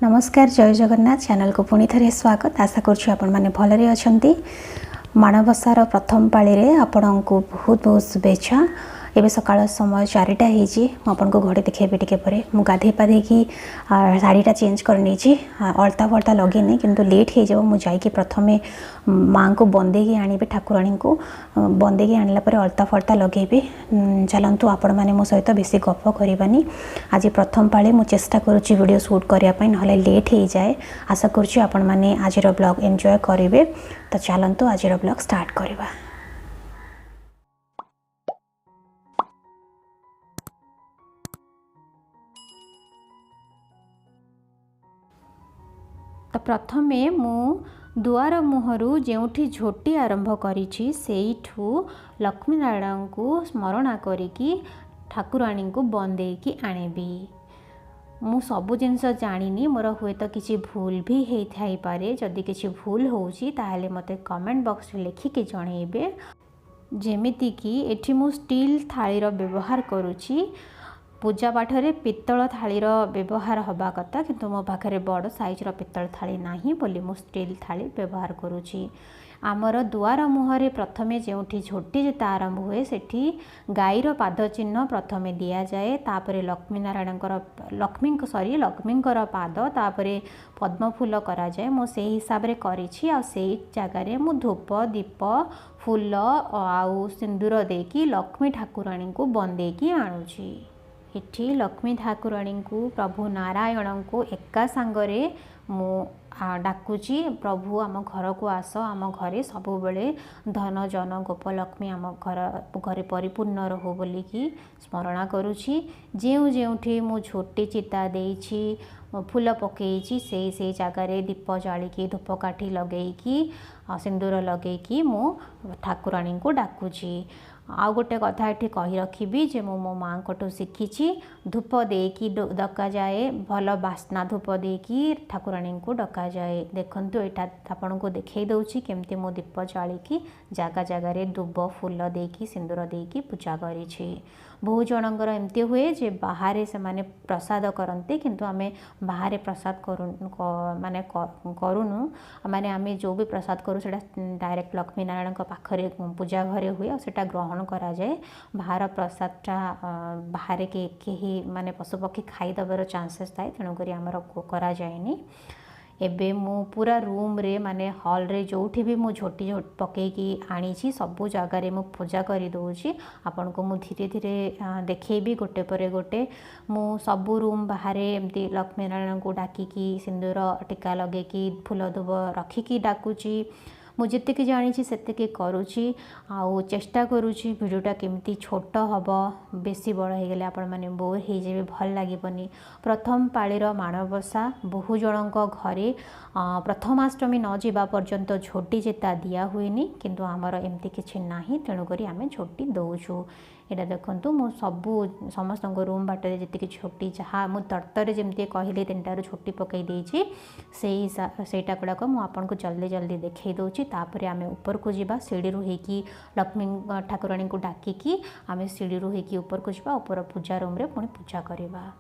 नमस्कार जय जगन्नाथ चैनल को पुणी थे स्वागत। आशा करुँ आपण मैंने भलरे अच्छा। माणबसार प्रथम पाली रे आपण को बहुत बहुत शुभेच्छा। एवं सकाळ समय 4टा आपको घड़ी देखेबी टिके परे मु गाधे पाधे की शाढ़ीटा चेंज कर नहीं अलता फलता लगेनी किंतु लेट हो जाए मुझे प्रथमे माँ को बंदे आनी ठाकुराणी को बंदे आनला परे अलता फलता लगेबी। चलतु आपण मैंने मो सहित बेसी गप करवानी। आज प्रथम पाली मु चेष्टा करुच्ची वीडियो शूट करने ना लेट हो जाए। आशा करुच्ची आपण मैंने आज ब्लॉग एंजॉय करेंगे। तो चलतु आज ब्लॉग स्टार्ट करवा। तो प्रथमे मु दुआर मुहरु जेउठी झोटी आरंभ करिछि सेइठु लक्ष्मी नारायण को स्मरण करिकी ठाकुराणी को बंदे की आनेबी। मु सबु जिनस जानिनी मोर हुए तो किसी भूल भी हो थाई पारे। जदि किसी भूल होउची ताहले मते कमेंट बॉक्स रे लिखिके जणेबे। जेमिति कि एठी मु स्टील थाली रो व्यवहार करूची। पूजा पाठ रे पित्तल थाली रो व्यवहार हबा कथा किंतु मो पाखरे बड़ साइज रो पित्तल थाली नाही बोली मु स्टील थाली व्यवहार करूची। आमर दुआर मुहरे प्रथमे जेउठी झोटी जेता आरंभ हुए सेठी गाईर पाद चिन्ह प्रथमे दिया जाए। तापरे लक्ष्मी नारायण लक्ष्मींकर पाद तापरे पद्म फूल करा जाए। मो से हिसाब रे करिछि आ सेई जगह रे मु धूप दीप फूल आउ सिंदूर देकी लक्ष्मी ठाकुराणी को बंदे की आणुची। इठी लक्ष्मी ठाकुराणी को प्रभु नारायण को एका सांगरे मु डाकुची। प्रभु आम घर को आस आम घरे सब बेले धन जन गोपलक्ष्मी आम घरे परिपूर्ण रहो बोलिकी स्मरण करुची। जेउ जेउठी मु झोटी चिता देइछि फूल पकईछि से जगार दीप जालिकी धूपकाठी लगेइकी सिंदूर लगेइकी मु ठाकुराणी को डाकुची। आउ गोटे कथा ये कही रखी जे मो माँ को शिखी धूप देकी डका जाए भल बास्ना धूप देकी ठाकुराणी को डका जाए। देखंतु एटा आपन को देखई दउची केमती मो दीप जालिकी जागा जगार दुब फूल देकी सिंदूर देकी पूजा करिछि। बहु जनकर एमती हुए जे बाहर से माने प्रसाद करते किंतु आमे बाहर प्रसाद माने करूनु माने आमे जो भी प्रसाद करू सेटा डायरेक्ट लक्ष्मी नारायण पाखरे पूजा घरे हुए और सेटा ग्रहण करा जाए। बाहर प्रसादटा बाहर के माने पशुपक्षी खाईदेवर चांसेस थाए तेणुक आमर करा जाएनी। एबे मु पूरा रूम रे माने हॉल रे जोठी भी मु झोटी पकेकी आनीची सबु जगह रे मु पूजा करी दउची। आपन को मु धीरे धीरे देखेबी गोटे परे गोटे। मु सबु रूम बाहर एमती लक्ष्मी नारायण को डाकिकी सिंदूर टीका लगेकी फूल धूप रखिकी डाकुची। मु जितकी जानी सेतिकी करुची आउ चेष्टा करुची वीडियोटा केमती छोट हब बेसी बड़ हो गले आपण माने बोर हो जाबे भल लागबनी। प्रथम पाळीर माणबसा बहु जनक घरे प्रथमाष्टमी न जीवा पर्यंत झोटी जेता दिया हुएनी किंतु आमर एमती किछि नाही तेणुकरी आमे झोटी दउछु। एटा देखंतु मो सबु समस्त रूम बाटे जितकी छोटी जहाँ मु तर्तरे जमती कहली 3टार छोटी पकई देछि सेटा गुड़ाक मु आपन को जल्दी जल्दी देखई दउछि। तापरे आमे ऊपर को जीवा सीढ़ी रू हेकी लक्ष्मी ठाकुराणी को डाकिकी आमे सीढ़ी रू हेकी ऊपर को जीवा ऊपर पूजा रूम रे पुणी पूजा करबा।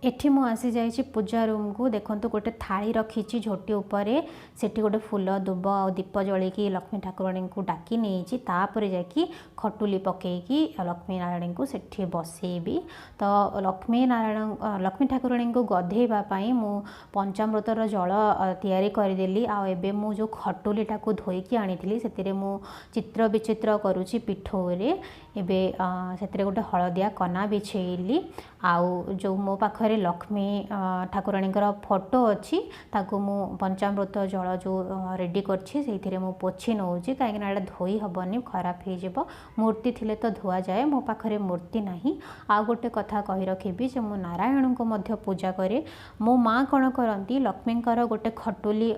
एठी मु आसी जाइछि पूजा रूम को। देखंतु गोटे थाली रखीछि झोटी उपरे सेठी गोटे फूल दुब आ दीप जळेकी लक्ष्मी ठाकुराणी को डाकी नेछि। तापरे जाकी खटुली पकेकी लक्ष्मी नारायण को सेठी बसेबी। तो लक्ष्मी ठाकुराणी को गधेबा पई मु पंचामृतर जल तैयारी करदेली। आ एबे मु जो खटुलीटा को धोईकी आनीथिली सेतिरे मु चित्र विचित्र करूछि पिठोरे। एबे सेतिरे गोटे हळदिया कना बिछेइली आउ जो मो पाखरे लक्ष्मी ठाकुराणीଙ୍କର फोटो अच्छी ताकू मु पंचामृत जल जो रेडी करछि सेथिरे मु पोछि नउछि काहे कि एटा धोई हबनी खराब हो जिवो मूर्ति थिले तो धुआ जाए मो पाखरे मूर्ति नाही। आ गोटे कथा कहि रखिबि जे मु नारायण को मध्य पूजा करे मो माँ कौन करती लक्ष्मींकर गोटे खटुली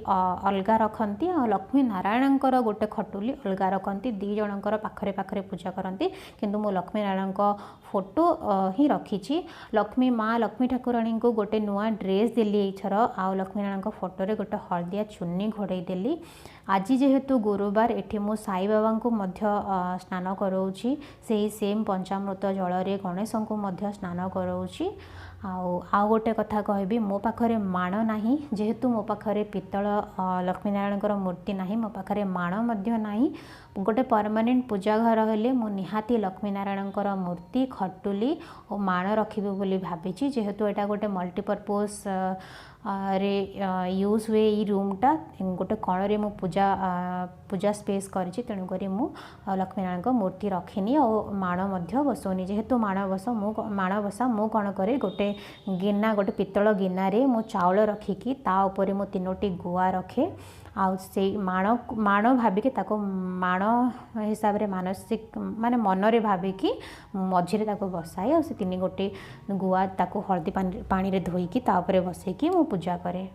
अलगा रखती और लक्ष्मी नारायणंकर गोटे खटुली अलगा रखती दी जनकर पाखरे पाखरे पूजा करती किंतु मो लक्ष्मी नारायण फोटो ही रखी लक्ष्मी माँ लक्ष्मी ठाकुराणी को गोटे नुआ ड्रेस देली एथर आउ लक्ष्मी नारायण फोटो रे गोटे हलदिया चुन्नी घोड़े देली। आज जेहेतु गुरुवार एठी मु साई बाबा को मध्य स्नान कराऊँगी से सेम पंचामृत जल रे गणेश को मध्य स्नान कराऊँगी। आउ गोटे कथा कहबी मो पाखरे माण नाही जेहेतु मो पाखरे पित्तल लक्ष्मी नारायण मूर्ति नाही मो पाखरे माण मध्य नाही गोटे परमानेंट पूजा घर हेले मु निहाती लक्ष्मी नारायण मूर्ति खटुली और माण रखिबे बोली भाबिची जेहेतु एटा गोटे मल्टीपर्पज रे यूज हुए ई रूमटा गोटे कण रे मु पूजा स्पेस करिछि तेणु करी मु लक्ष्मी नारायण मूर्ति रखिनी और माण मध्य बसौनी जेहेतु माण बसा मु कौन करे गोटे गिना गोटे पित्तल गिना रे मु चाउल रखिकी ता ऊपर मु 3टी गुआ रखे आउ से माण भाविकी ताको माण हिसाब रे मानसिक माने मन रे भाविकी मझिरे ताको बसाए और से 3 गोटे गुआ ताको हळदी पानी रे धोईकी ता ऊपर बसेकी मु पूजा करे।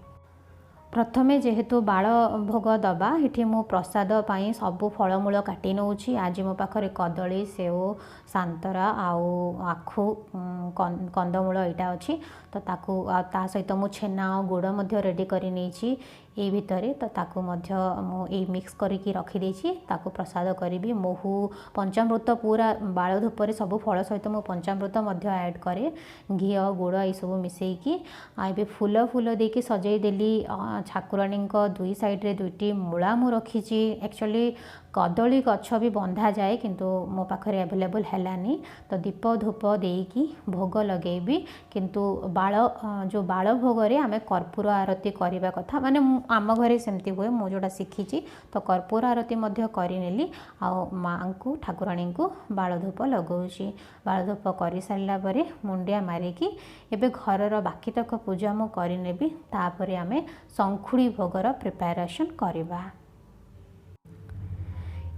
प्रथमे जेहेतु बाल भोग दबा ये मु प्रसाद पाई सबु फलमूल काटी नौछि आज मो पाखरे कदली सेव सांतरा आउ आखु कंदमूल यहाँ अच्छी तो ताकू ता सहित मु छेना गुड़ मध्य रेडी करी नैछि ए भितरे तो ताकू मध्य मु ए मिक्स करके रखी देछि ताकू प्रसाद करी मोहू पंचामृत पूरा बाल धूपर सब फल सहित मु पंचामृत मध्य ऐड करे घी गुड़ ये सब मिसेकी आबे फूल फूल देकी सजई देली ठाकुराणी दुई साइड रे 2टी मूला मु रखी एक्चुअली कदली गछ भी बंधा जाए किंतु मो पाखरे अवेलेबल हैलानी तो दीप धूप देकी भोग लगेबी किंतु बाल जो बाल भोग रे आमे कर्पूर आरती करबा कथा माने आम घरे सेमती हुए मु जोटा शिखीची तो कर्पूर आरती मध्य करिनेली आ माँ को ठाकुराणी को बाल धूप लगौची बाल धूप कर सारा पर मुंडिया मारिकी एबे घरर बाकी तक पूजा मु करिनेबी तापरे आमे शंखुड़ी भोगर प्रिपेरेशन करबा।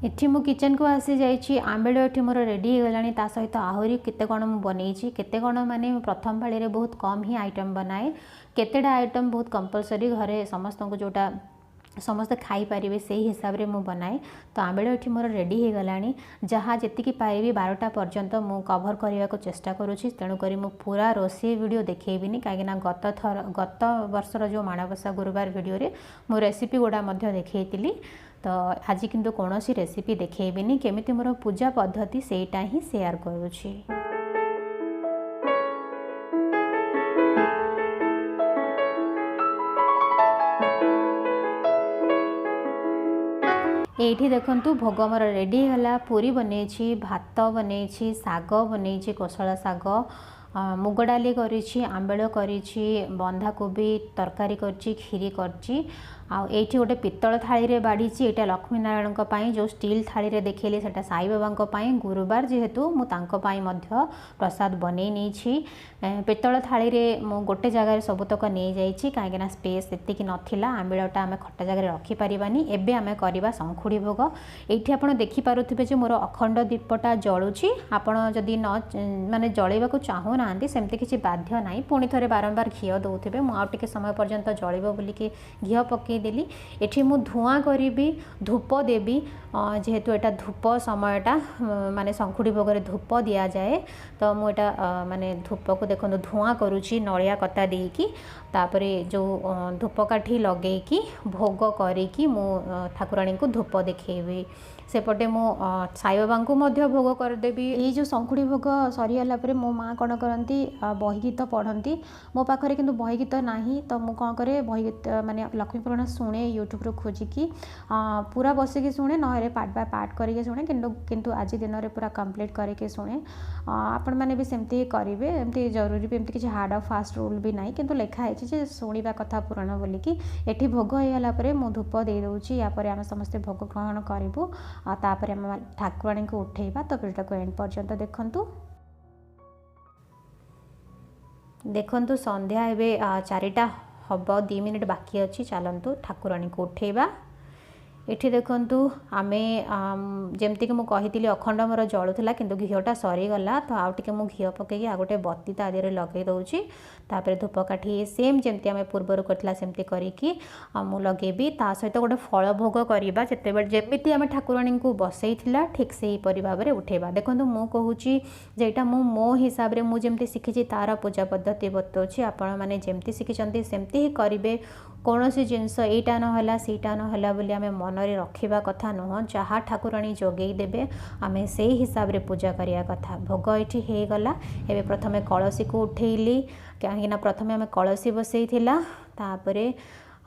एठी मु किचन को आसी जाइछि आंबेड़ एठी मोर रेडी हो गलानी ता सहित आहुरी केते कोन मु बनेइछि केते कोन माने प्रथम पाली रे बहुत कम ही आइटम बनाए केतेडा आइटम बहुत कंपलसरी घरे समस्त को जोटा समस्त खाई पारे से हिसाब रे मु बनाए तो आंबेड़ एठी मोर रेडी हो गलानी जहाँ जेतिकी पारिबी 12टा पर्यंत मु कवर करने को चेष्टा करूछि तेणु करी मु पूरा रोषे वीडियो देखेबिनी काहेना गत वर्षर जो माणबसा गुरुवार वीडियो रे मु रेसिपी गुड़ा मध्य देखैतिली तो आज किंतु कौन सी रेसिपी देखेबिनी केमिति मोर पूजा पद्धति सेटा ही शेयर करूछि। एठी देखंतु भोग मोर रेडी होला पूरी बनेछि भात बनेछि साग बनेछि कोसला साग मुग डाली करिछि आंबेळ करिछि बंधाकोबी तरकारी करछि खीरी करछि आ एठी गोटे पित्तल थाली रे बाढ़ी एटा लक्ष्मी नारायण पाई जो स्टील थाली रे देखेली सेटा साई बाबा पाई गुरुवार जेहेतु मु तांको पाई मध्य प्रसाद बनै नैछि पित्तल थाली रे मु गोटे जगह रे सबतक नै जाइछि काहेकि स्पेस एतिकी नथिला आंबेळटा आमे खट्टा जगह रे रखी परिबानी एबे आमे करबा शंखुड़ी भोग एठी आपण देखि पारुथिबे जे मोर अखंड दीपटा जळुछि आपण जदी न माने जळेबा को चाहू नांती सेमति किछि बाध्य नाही पुणी थरे बारंबार घियो दउथिबे मु आ टिके समय पर्यंत जळेबो बोली कि घियो पके देली एठी मु धुआं करी धूप देवी जेहेतु एटा धूप समयटा माने शंखुड़ी भोग रे धूप दिया जाए तो मु एटा माने धूप को देखो धुआं करुची नड़िया कता देकी तापरे जो धूप काठी लगेकी भोग करिकी मु ठाकुराणी को धूप देखेबी सेपटे मु साई बाबा को मध्य भोग करदेवी ये जो शंखुड़ी भोग सरीगला मो माँ कौन करती बही गीत पढ़ती मो पाखे किंतु बही गीत नाही तो मु कौन करे बही गीत माने लक्ष्मी पुराण शुणे यूट्यूब रो खोजिकी पूरा बसिकी शुणे ना पार्ट बाय पार्ट करके शुणे किंतु आज दिन में पूरा कंप्लीट करके शुणे आपण मैंने भी सेमती करेंगे एमती जरूरी भी एमती किसी हार्ड और फास्ट रूल भी ना किंतु लिखाई जे शुणा कथा पुराण बोलिकी एठी भोग होगला मु धूप दे दूची यापर आम समस्ते भोग ग्रहण करूँ तापर आम ठाकुराणी को उठेबा तो वीडियो को एंड पर्यंत देखंतु। देखंतु संध्या एबे 4टा हब 2 मिनिट बाकी अच्छी चलतु ठाकुराणी को उठेबा। एठी देखंतु आमे जेमती कि मु कहितली अखंड मोर जळुथला किंतु घीओटा सरीगला तो आउ टिके मु घीओ पकेकी आ गोटे बत्ती ता देहरे लगे दउची। तापर धूपकाठी सेम जेमती आमे पूर्वर करथला सेमती करिकी मु लगेबी। ता सहित गोटे फल भोग करबा जेतेबेले जेमिति आमे ठाकुराणी को बसैथिला ठीक सेही परि भाबरे उठेबा। देखंतु मु कहूची जेटा मु मो हिसाब रे मु जेमती सिखिची तार पूजा पद्धति बतौची आपण माने जेमती सिखिचंती सेमती ही करिवे। कौनसी जिनस एटा नहला सीटा नहला बोली आमे मनरे रखिबा कथा नुह। जहाँ ठाकुराणी जोगेई देबे आमे सेही हिसाब रे पूजा करिया कथा। भोग एठी हे गला। एबे प्रथमे कलसी को उठेइली कहीं ना प्रथमे आमे कलसी बसैथिला। तापरे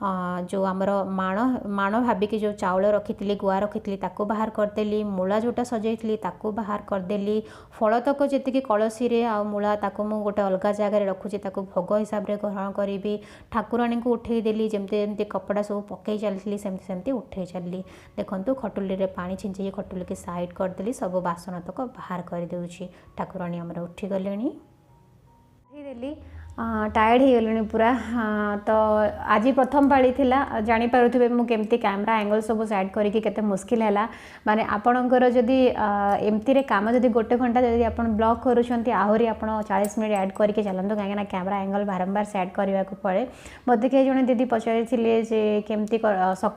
जो आमर माण भाबिकी जो चाउल रखी गुआ रखी ताको बाहर करदेली। मूला जोटा सजाई ताको बाहर करदेली। फल तक जी कलसी रे आ मूला ताको मु गोटे अलग जगह रखुची ताको भोग हिसाब रे ग्रहण करी। ठाकुराणी को उठे देली जमती जमती कपड़ा सब पकई चलती सेमती सेमती उठे चलली। देखंतु खटुली रे पानी छिंची खटुली की साइड करदेली सब बासन तक बाहर कर देउची। ठाकुराणी हमर उठी गलेनी देली टायर्ड हो गले पूरा। तो आज प्रथम पाली थिला जानी पारुथिबे मु केमती कैमरा एंगल सब सेट करके केते मुश्किल हैला। माने आपणकर जदी एमती रे काम जदी गोटे घंटा जदी आपण ब्लॉग करूछंती आहुरी आपण 40 मिनिट ऐड करके चलंतो काहे ना कैमरा एंगल बारंबार सेट करबा को पड़े। मते के जने दीदी पचारि थिले जे केमती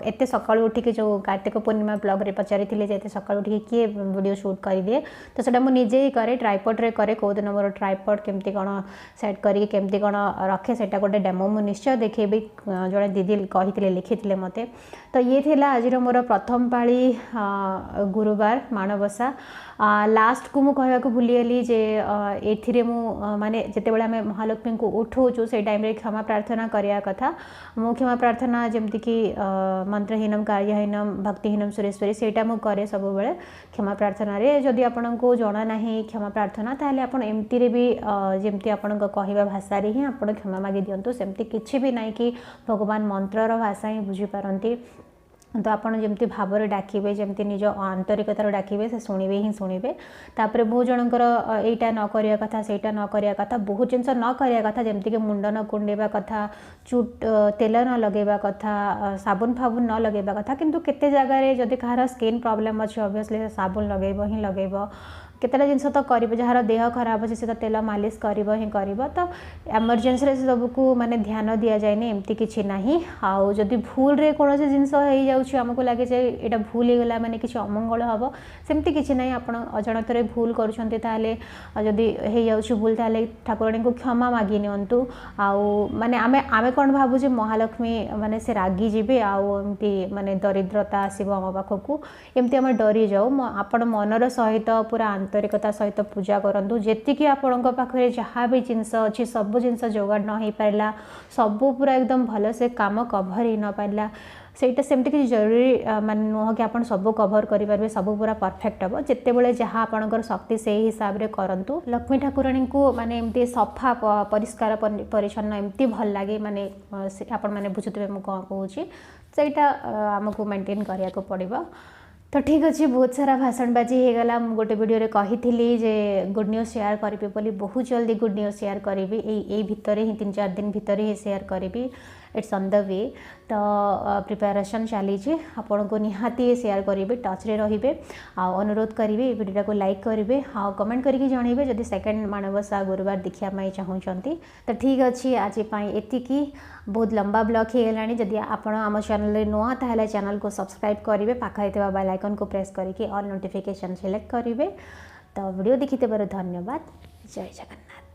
एते सकाळ उठी के जो कार्तिक पूर्णिमा ब्लॉग रे पचारि थिले जे एते सकाळ उठी के वीडियो शूट करि दे। तो सेटा मु निजे ही करे ट्राइपॉड रे करे। को दिन मोर ट्राइपॉड केमती कोन सेट करके केमती कोन रखे सेटा गोटे डेमो मु निश्चय देखेबी। जड़े दीदी कही लिखी मते। तो ये थिला आज मोर प्रथम पाली गुरुवार माणबसा। लास्ट को मु कहवा को भूलीगली जे एथिरे मु माने जेतेबेले आमे महालक्ष्मी को उठौचु से टाइम रे क्षमा प्रार्थना करिया कथा। मु क्षमा प्रार्थना जेमती कि मंत्रहीनम कार्यहीनम भक्तिहीनम सुरेश्वरी सेटा मु करे सब बेले क्षमा प्रार्थना रे। जदि आपन को जणा नाही क्षमा प्रार्थना ताले आपन एमती रे भी जेमती आपन को कहवा भाषा रे ही आपन क्षमा मागी दियंतु। सेमती किछि भी नाही कि भगवान मंत्रर भाषा ही बुझी पारंती। तो आपड़ जमी भाव में डाकिबे जमी निज आंतरिकतार डाकिबे से शुणिबे ही शुणिबे। तापर बहुत जनकर एटा न करिया कथा सेटा न करिया कथा बहुत जिनस न करिया कथा जमती कि मुंड न कुंडेबा कथा चुट तेल न लगेबा कथा साबुन फाबुन न लगेबा कथा। किंतु केते जगह रे जदि कहार स्किन प्रॉब्लम अच्छे ऑब्वियसली साबुन लगेबो ही लगेबो। केतेटा जिनस तो करिबो जहार देह खराब अछि से तो तेल मालिश करिबो ही करिबो। तो इमरजेंसी रे सबको माने ध्यान दिया जायनी एमती किछि नाही। आउ जदि भूल रे कोनोसी जिनस हेइ जाउछि हमको लागे जे एटा भूल हे गला माने किछि अमंगल हबो सेमती किछि नाही। आपण अजाणत रे भूल करूछन्ते ताले जदि हेइ जाउछि भूल ताले ठाकुराणी को क्षमा मागी नियंतु। आउ माने आमे कोन भाबु जे महालक्ष्मी माने से रागी जिबे आउ एमती माने दरिद्रता आसीबो हम पाखकु एमती हम डरी जाऊ। आपण मनर सहित पूरा आंतरिकता सहित पूजा करंतु। जेतिकी आपणक पाखरे जहाँ भी जिनस अच्छी सब जिनस जोगाड़ न हो पारा सब पूरा एकदम भल से काम कभर ही न पारा सेटा सेमती किसी जरूरी मान नुह कि आप सब कभर करेंगे सब पूरा परफेक्ट हम जितेबले जहाँ आपणकर शक्ति से हिसाब से करूँ। लक्ष्मी ठाकुराणी को माने एमती सफा परिष्कार परिच्छन्न एमती भल लगे माने आपण मैंने बुझुवे मुझे कौन कहूँ सेटा आमको मेंटेन करने को पड़ो। तो ठीक अच्छे बहुत सारा भाषणबाजी हो गला। गोटे वीडियो रे कही जे गुड न्यूज शेयर करी बोली बहुत जल्दी गुड न्यूज शेयर करी यही भितर ही 3-4 दिन भितर ही शेयर करी। It's on the way. तो प्रिपेरेसन चली आपन को निहाती शेयर करेंगे टच रे रहिबे आ अनुरोध करेंगे वीडियो को लाइक करेंगे आ कमेंट करके जनइबे जदि सेकंड माणबसा गुरुवार देखिया माई चाहूँगी। तो ठीक अच्छे आज एतिकी बहुत लंबा ब्लॉग हो गलानी। जदि आपण आम चैनल नुआ ताहले चैनल को सब्सक्राइब करेंगे पाखे बेल आइकन को प्रेस करके ऑल नोटिफिकेशन सिलेक्ट करेंगे। तो वीडियो देखिते धन्यवाद। जय जगन्नाथ।